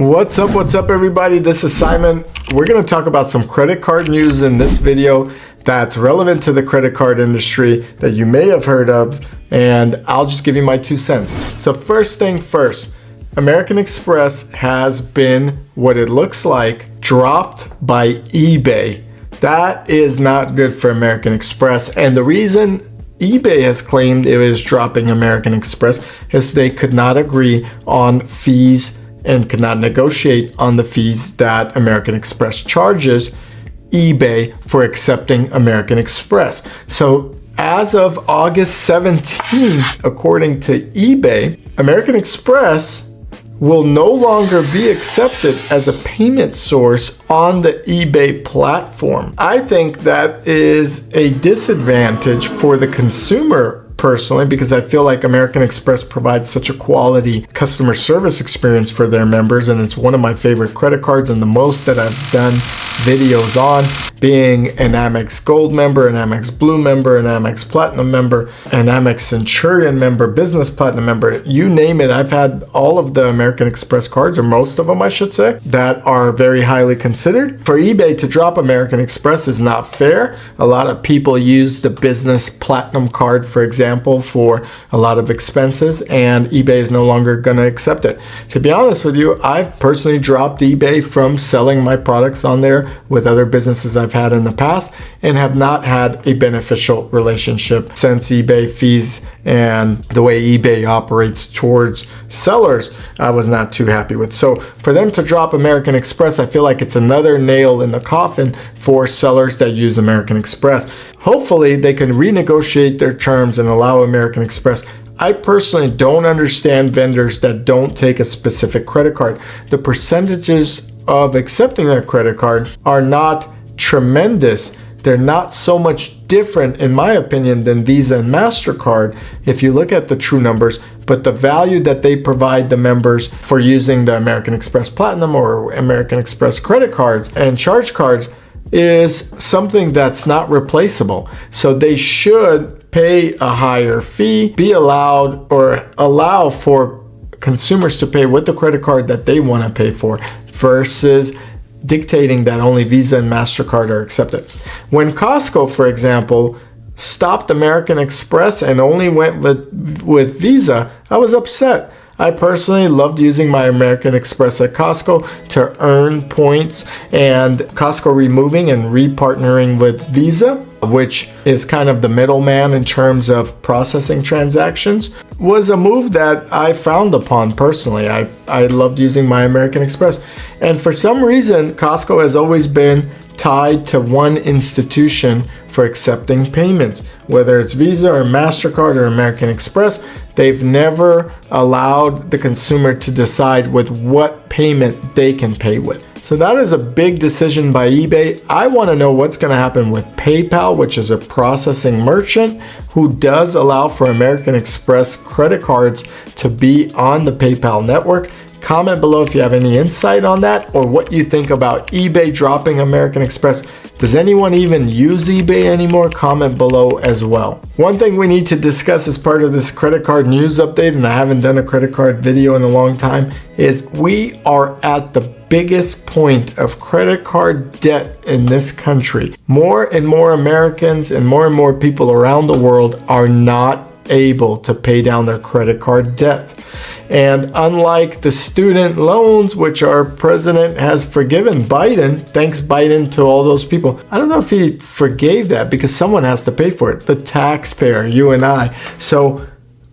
What's up everybody? This is Simon. We're going to talk about some credit card news in this video that's relevant to the credit card industry that you may have heard of, and I'll just give you my 2 cents. So first thing first, American Express has been, what it looks like, dropped by eBay. That is not good for American Express, and the reason eBay has claimed it is dropping American Express is they could not agree on fees and could not negotiate on the fees that American Express charges eBay for accepting American Express. So as of August 17th, according to eBay, American Express will no longer be accepted as a payment source on the eBay platform. I think that is a disadvantage for the consumer personally, because I feel like American Express provides such a quality customer service experience for their members, and it's one of my favorite credit cards and the most that I've done videos on, being an Amex Gold member, an Amex Blue member, an Amex Platinum member, an Amex Centurion member, Business Platinum member, you name it. I've had all of the American Express cards, or most of them I should say, that are very highly considered. For eBay to drop American Express is not fair. A lot of people use the Business Platinum card, for example, for a lot of expenses, and eBay is no longer going to accept it. To be honest with you, I've personally dropped eBay from selling my products on there with other businesses I've had in the past, and have not had a beneficial relationship since eBay fees and the way eBay operates towards sellers, I was not too happy with. So for them to drop American Express, I feel like it's another nail in the coffin for sellers that use American Express. Hopefully they can renegotiate their terms and allow American Express. I personally don't understand vendors that don't take a specific credit card. The percentages of accepting that credit card are not tremendous. They're not so much different, in my opinion, than Visa and MasterCard if you look at the true numbers, but the value that they provide the members for using the American Express Platinum or American Express credit cards and charge cards is something that's not replaceable. So they should pay a higher fee, be allowed or allow for consumers to pay with the credit card that they want to pay for, versus dictating that only Visa and MasterCard are accepted. When Costco, for example, stopped American Express and only went with Visa, I was upset. I personally loved using my American Express at Costco to earn points, and Costco removing and repartnering with Visa, which is kind of the middleman in terms of processing transactions, was a move that I frowned upon personally. I loved using my American Express. And for some reason, Costco has always been tied to one institution for accepting payments, whether it's Visa or MasterCard or American Express. They've never allowed the consumer to decide with what payment they can pay with. So that is a big decision by eBay. I want to know what's going to happen with PayPal, which is a processing merchant who does allow for American Express credit cards to be on the PayPal network. Comment below if you have any insight on that, or what you think about eBay dropping American Express. Does anyone even use eBay anymore? Comment below as well. One thing we need to discuss as part of this credit card news update, and I haven't done a credit card video in a long time, is we are at the biggest point of credit card debt in this country. More and more Americans and more people around the world are not able to pay down their credit card debt. And unlike the student loans, which our president has forgiven Biden, thanks Biden to all those people. I don't know if he forgave that, because someone has to pay for it, the taxpayer, you and I. So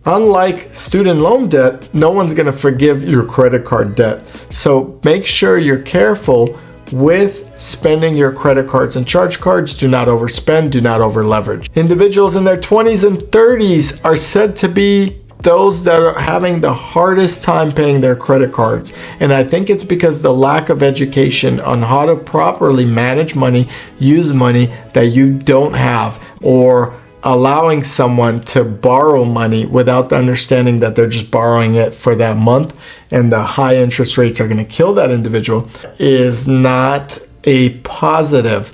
unlike student loan debt, no one's going to forgive your credit card debt. So make sure you're careful with spending your credit cards and charge cards. Do not overspend, do not over leverage. Individuals in their 20s and 30s are said to be those that are having the hardest time paying their credit cards. And I think it's because the lack of education on how to properly manage money, use money that you don't have, or allowing someone to borrow money without the understanding that they're just borrowing it for that month and the high interest rates are going to kill that individual, is not a positive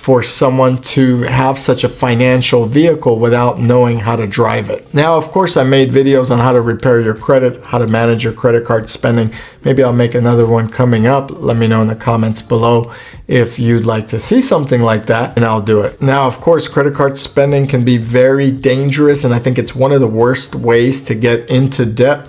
for someone to have such a financial vehicle without knowing how to drive it. Now, of course, I made videos on how to repair your credit, how to manage your credit card spending. Maybe I'll make another one coming up. Let me know in the comments below if you'd like to see something like that, and I'll do it. Now, of course, credit card spending can be very dangerous, and I think it's one of the worst ways to get into debt.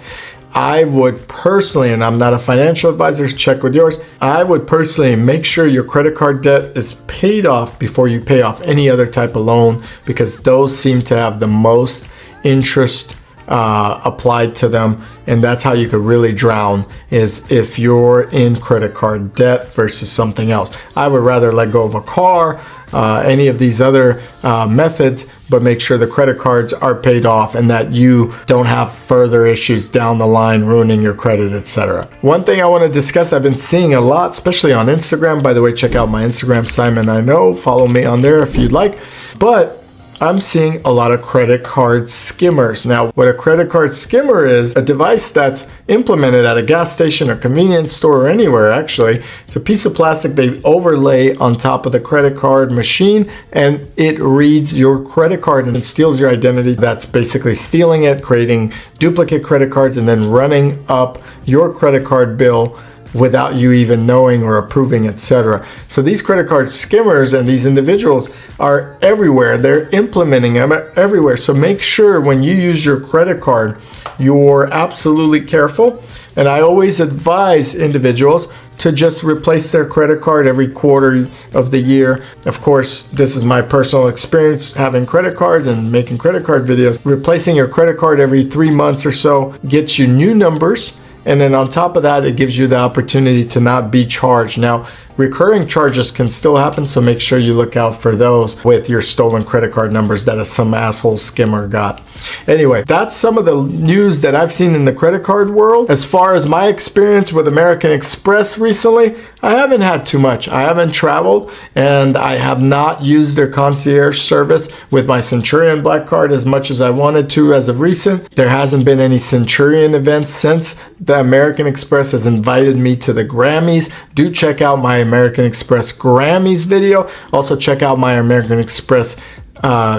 I would personally, and I'm not a financial advisor, check with yours. I would personally make sure your credit card debt is paid off before you pay off any other type of loan, because those seem to have the most interest applied to them, and that's how you could really drown, is if you're in credit card debt versus something else. I would rather let go of a car, any of these other methods, but make sure the credit cards are paid off and that you don't have further issues down the line ruining your credit, etc. One thing I want to discuss, I've been seeing a lot, especially on Instagram. By the way, check out my Instagram, Simon I Know. Follow me on there if you'd like. But I'm seeing a lot of credit card skimmers. Now, what a credit card skimmer is, a device that's implemented at a gas station or convenience store or anywhere, actually. It's a piece of plastic they overlay on top of the credit card machine, and it reads your credit card and it steals your identity. That's basically stealing it, creating duplicate credit cards, and then running up your credit card bill without you even knowing or approving, etc. So these credit card skimmers and these individuals are everywhere. They're implementing them everywhere. So make sure when you use your credit card, you're absolutely careful. And I always advise individuals to just replace their credit card every quarter of the year. Of course, this is my personal experience having credit cards and making credit card videos. Replacing your credit card every 3 months or so gets you new numbers. And then on top of that, it gives you the opportunity to not be charged. Now, recurring charges can still happen, so make sure you look out for those with your stolen credit card numbers that some asshole skimmer got. Anyway, that's some of the news that I've seen in the credit card world. As far as my experience with American Express recently, I haven't had too much. I haven't traveled, and I have not used their concierge service with my Centurion Black Card as much as I wanted to as of recent. There hasn't been any Centurion events since the American Express has invited me to the Grammys. Do check out my American Express Grammys video. Also check out my American Express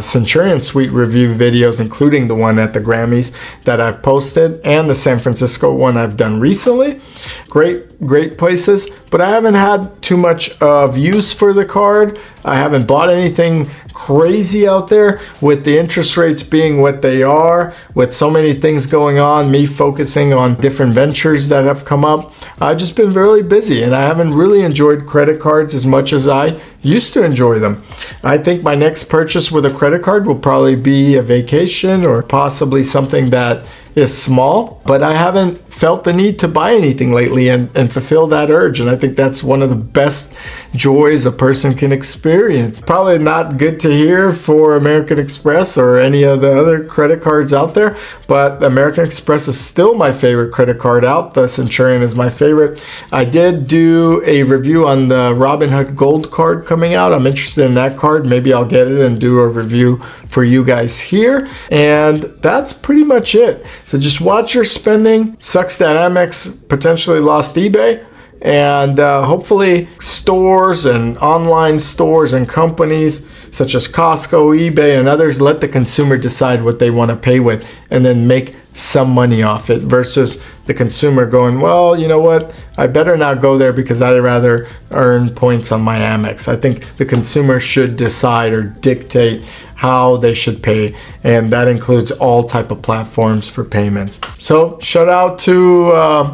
Centurion Suite review videos, including the one at the Grammys that I've posted, and the San Francisco one I've done recently. Great places, but I haven't had too much of use for the card. I haven't bought anything crazy out there, with the interest rates being what they are, with so many things going on, me focusing on different ventures that have come up. I've just been really busy, and I haven't really enjoyed credit cards as much as I used to enjoy them. I think my next purchase with a credit card will probably be a vacation, or possibly something that is small, but I haven't felt the need to buy anything lately and fulfill that urge. And I think that's one of the best joys a person can experience. Probably not good to hear for American Express or any of the other credit cards out there, but American Express is still my favorite credit card out. The Centurion is my favorite. I did do a review on the Robinhood Gold card coming out. I'm interested in that card. Maybe I'll get it and do a review for you guys here. And that's pretty much it. So just watch your spending. Sucks that Amex potentially lost eBay. And hopefully stores and online stores and companies such as Costco, eBay, and others let the consumer decide what they want to pay with and then make some money off it, versus the consumer going, well, you know what, I better not go there because I'd rather earn points on my Amex. I think the consumer should decide or dictate how they should pay, and that includes all type of platforms for payments. So shout out to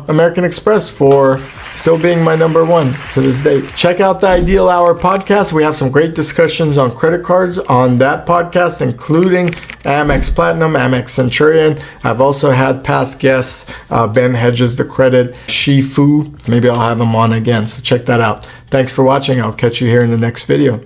American Express for still being my number one to this date. Check out the Ideal Hour podcast. We have some great discussions on credit cards on that podcast, including Amex Platinum, Amex Centurion. I've also had past guests, Ben Hedges, The Credit, Shifu. Maybe I'll have him on again, so check that out. Thanks for watching. I'll catch you here in the next video.